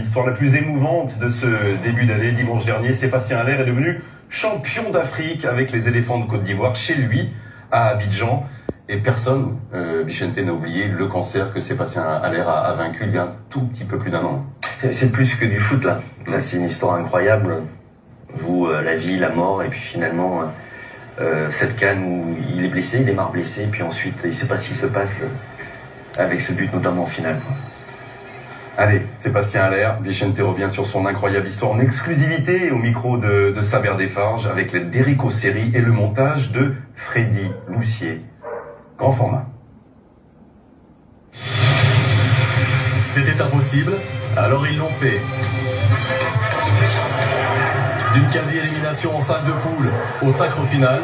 l'histoire la plus émouvante de ce début d'année. Dimanche dernier, Sébastien Haller est devenu champion d'Afrique avec les éléphants de Côte d'Ivoire chez lui, à Abidjan. Et personne, Bichente, n'a oublié le cancer que Sébastien Haller a vaincu il y a un tout petit peu plus d'un an. C'est plus que du foot là. Là c'est une histoire incroyable. Vous, la vie, la mort, et puis finalement cette CAN où il est blessé, il démarre blessé, puis ensuite il sait pas ce qui se passe avec ce but notamment en finale. Allez, Sébastien Haller, Bichente revient sur son incroyable histoire en exclusivité au micro de Saber Desfarges avec l'aide d'Éric Osseri et le montage de Freddy Loussier. Grand format. C'était impossible, alors ils l'ont fait. D'une quasi-élimination en phase de poule au sacre final.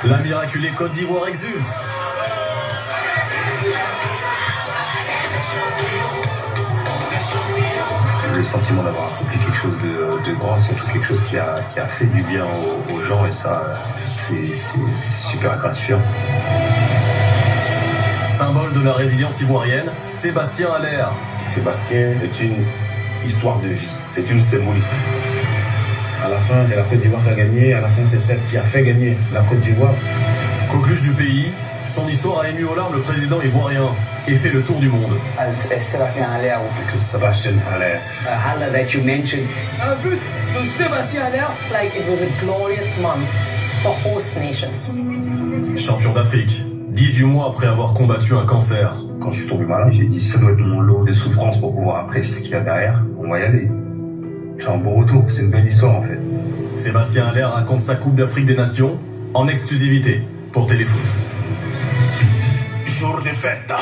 La miraculée Côte d'Ivoire exulte. Le sentiment d'avoir accompli quelque chose de grand, c'est surtout quelque chose qui a fait du bien aux gens, et ça, c'est super gratifiant. Symbole de la résilience ivoirienne, Sébastien Haller. Sébastien est une histoire de vie, c'est une symbolique. À la fin, c'est la Côte d'Ivoire qui a gagné, à la fin, c'est celle qui a fait gagner la Côte d'Ivoire. Coqueluche du pays, son histoire a ému aux larmes le président ivoirien et fait le tour du monde. Sébastien Haller. Que Sébastien Haller. Haller that you mentioned. Un but de Sébastien Haller. Like it was a glorious month for host nations. Champion d'Afrique, 18 mois après avoir combattu un cancer. Quand je suis tombé malade, j'ai dit ça doit être mon lot de souffrance pour pouvoir apprécier ce qu'il y a derrière. On va y aller. C'est un beau retour, c'est une belle histoire en fait. Sébastien Haller raconte sa Coupe d'Afrique des Nations en exclusivité pour Téléfoot. Jour de fête.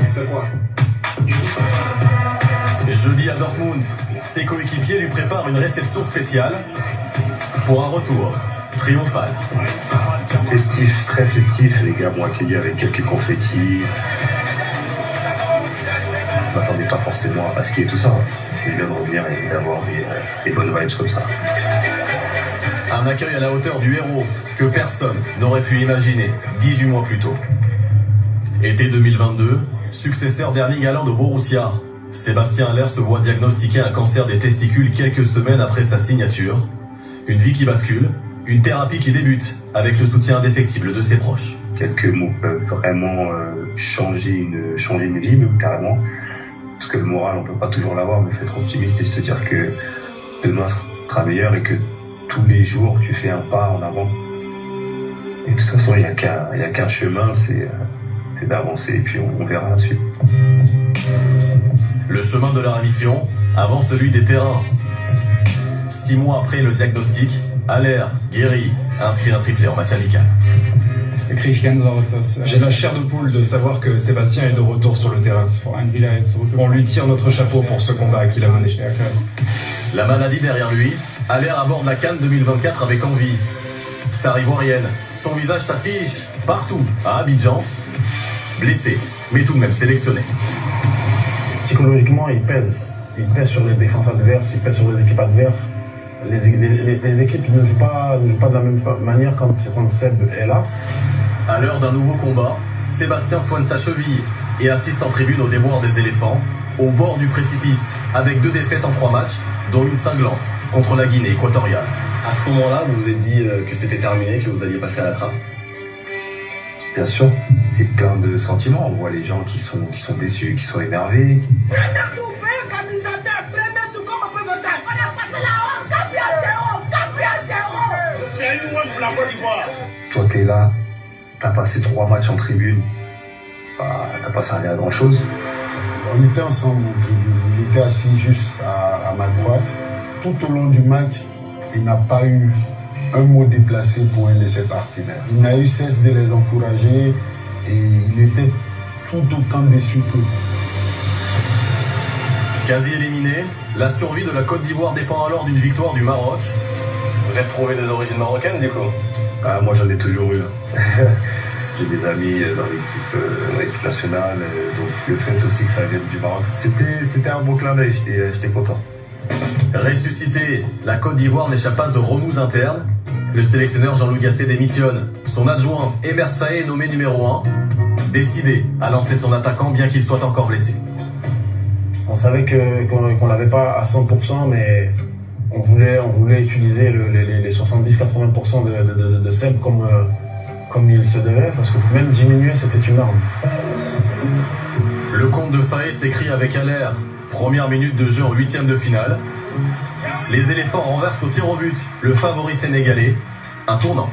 C'est quoi? Jeudi à Dortmund, ses coéquipiers lui préparent une réception spéciale pour un retour triomphal. Festif, très festif, les gars m'ont accueilli avec quelques confettis. Je m'attendais pas forcément à ce qu'il y ait tout ça. C'est bien de revenir et d'avoir des bonnes vibes comme ça. Un accueil à la hauteur du héros que personne n'aurait pu imaginer 18 mois plus tôt. Été 2022, successeur d'Erling Haaland au Borussia, Sébastien Haller se voit diagnostiquer un cancer des testicules quelques semaines après sa signature. Une vie qui bascule, une thérapie qui débute avec le soutien indéfectible de ses proches. Quelques mots peuvent vraiment changer une vie, même carrément. Parce que le moral, on peut pas toujours l'avoir, mais il faut être optimiste et se dire que demain sera meilleur et que tous les jours, tu fais un pas en avant. Et de toute façon, il y a qu'un chemin, c'est d'avancer et puis on verra la suite. Le chemin de la rémission avant celui des terrains. 6 mois après le diagnostic, Haller, guéri, inscrit un triplé en match amical. J'ai la chair de poule de savoir que Sébastien est de retour sur le terrain. On lui tire notre chapeau pour ce combat qu'il a mené. La maladie derrière lui, Haller aborde la CAN 2024 avec envie. Star ivoirienne, son visage s'affiche partout à Abidjan. Blessé, mais tout de même sélectionné. Psychologiquement, il pèse. Il pèse sur les défenses adverses, il pèse sur les équipes adverses. Les équipes ne jouent pas de la même manière quand Seb est là. À l'heure d'un nouveau combat, Sébastien soigne sa cheville et assiste en tribune au déboire des éléphants, au bord du précipice, avec 2 défaites en 3 matchs, dont une cinglante contre la Guinée équatoriale. À ce moment-là, vous vous êtes dit que c'était terminé, que vous alliez passer à la trappe? Bien sûr, c'est plein de sentiments. On voit les gens qui sont déçus, qui sont énervés. Toi, t'es là, t'as passé 3 matchs en tribune, t'as pas servi à grand chose. On était ensemble en tribune, il était assis juste à ma droite. Tout au long du match, il n'a pas eu un mot déplacé pour un de ses partenaires. Il n'a eu cesse de les encourager et il était tout autant déçu qu'eux. Quasi éliminé, la survie de la Côte d'Ivoire dépend alors d'une victoire du Maroc. Vous êtes trouvé des origines marocaines du coup? Moi j'en ai toujours eu. J'ai des amis dans l'équipe nationale, donc le fait aussi que ça vienne du Maroc, c'était un beau clin d'œil, j'étais content. Ressuscité, la Côte d'Ivoire n'échappe pas aux remous internes. Le sélectionneur Jean-Louis Gasset démissionne. Son adjoint Emers Faé est nommé numéro 1, décidé à lancer son attaquant bien qu'il soit encore blessé. On savait qu'on l'avait pas à 100%, mais on voulait utiliser les 70-80% de Seb comme il se devait, parce que même diminuer, c'était une arme. Le compte de Faé s'écrit avec Allaire. Première minute de jeu en 8e de finale. Les éléphants renversent au tir au but le favori sénégalais. Un tournant.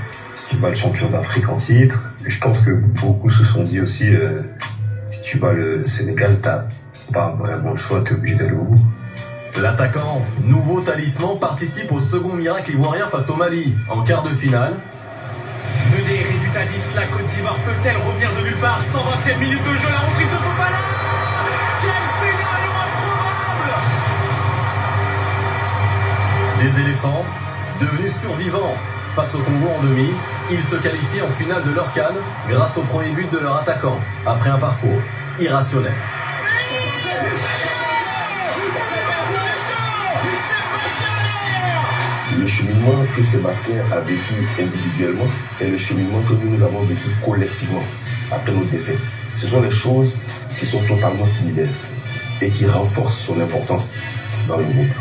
Tu bats le champion d'Afrique en titre. Et je pense que beaucoup se sont dit aussi, si tu bats le Sénégal, t'as pas vraiment le choix, t'es obligé d'aller au bout. L'attaquant, nouveau talisman, participe au second miracle ivoirien face au Mali en quart de finale. Menée réduite à 10, la Côte d'Ivoire peut-elle revenir de nulle part? 120e minute de jeu, la reprise de Fofana. Quel scénario improbable! Les éléphants, devenus survivants face au Congo en demi, ils se qualifient en finale de leur CAN grâce au premier but de leur attaquant, après un parcours irrationnel. Le cheminement que Sébastien a vécu individuellement et le cheminement que nous avons vécu collectivement après notre défaite. Ce sont des choses qui sont totalement similaires et qui renforcent son importance dans le groupe.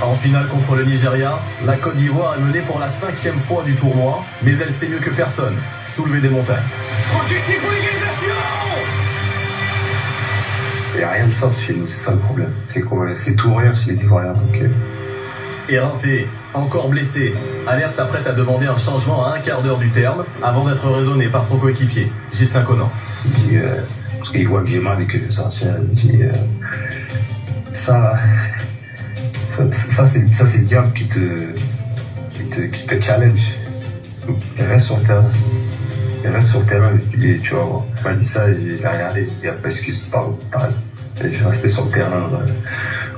En finale contre le Nigeria, la Côte d'Ivoire est menée pour la 5e fois du tournoi, mais elle sait mieux que personne soulever des montagnes. Pour l'égalisation! Il n'y a rien de soft chez nous, c'est ça le problème. C'est tout rien chez les Ivoiriens. Donc, Éreinté, encore blessé, Allaire s'apprête à demander un changement à un quart d'heure du terme avant d'être raisonné par son coéquipier, Ghislain Conan. Il dit, parce qu'il voit que j'ai mal et que je vais sortir, il dit ça c'est le diable qui te challenge. Il reste sur le terrain. Et tu vois, il m'a dit ça, j'ai regardé, il n'y a pas excuse, pardon, par raison. Et je restais sur le terrain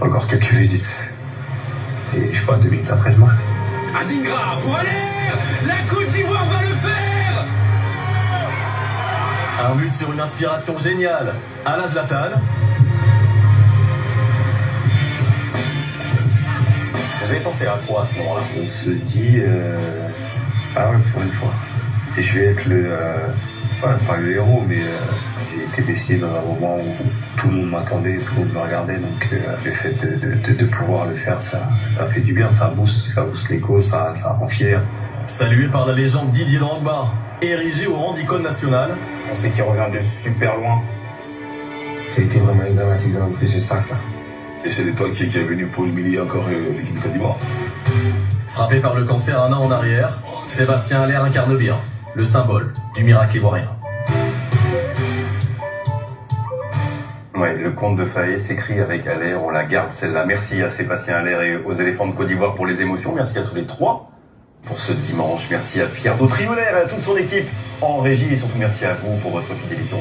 encore quelques minutes. Et je sais pas, 2 minutes après, je marque. Adingra pour Allaire! La Côte d'Ivoire va le faire! Un but sur une inspiration géniale à la Zlatan. Vous avez pensé à quoi à ce moment-là? On se dit, ah ouais, pour une fois. Et je vais être pas le héros, mais j'ai été décidé dans un moment où tout le monde m'attendait, tout le monde me regardait, donc le fait de pouvoir le faire, ça fait du bien, ça booste l'ego, ça rend fier. Salué par la légende Didier Drogba, érigé au rang d'icône nationale. On sait qu'il revient de super loin. Ça a été vraiment dramatisant de ce sac-là. Et c'est l'étoile qui est venu pour humilier encore l'équipe de Côte d'Ivoire. Frappé par le cancer un an en arrière, Sébastien Allaire incarne bien le symbole du miracle ivoirien. Ouais, le conte de Faé s'écrit avec Allaire, on la garde celle-là. Merci à Sébastien Allaire et aux éléphants de Côte d'Ivoire pour les émotions. Merci à tous les trois pour ce dimanche. Merci à Pierre Dautriolaire et à toute son équipe en régie et surtout merci à vous pour votre fidélité.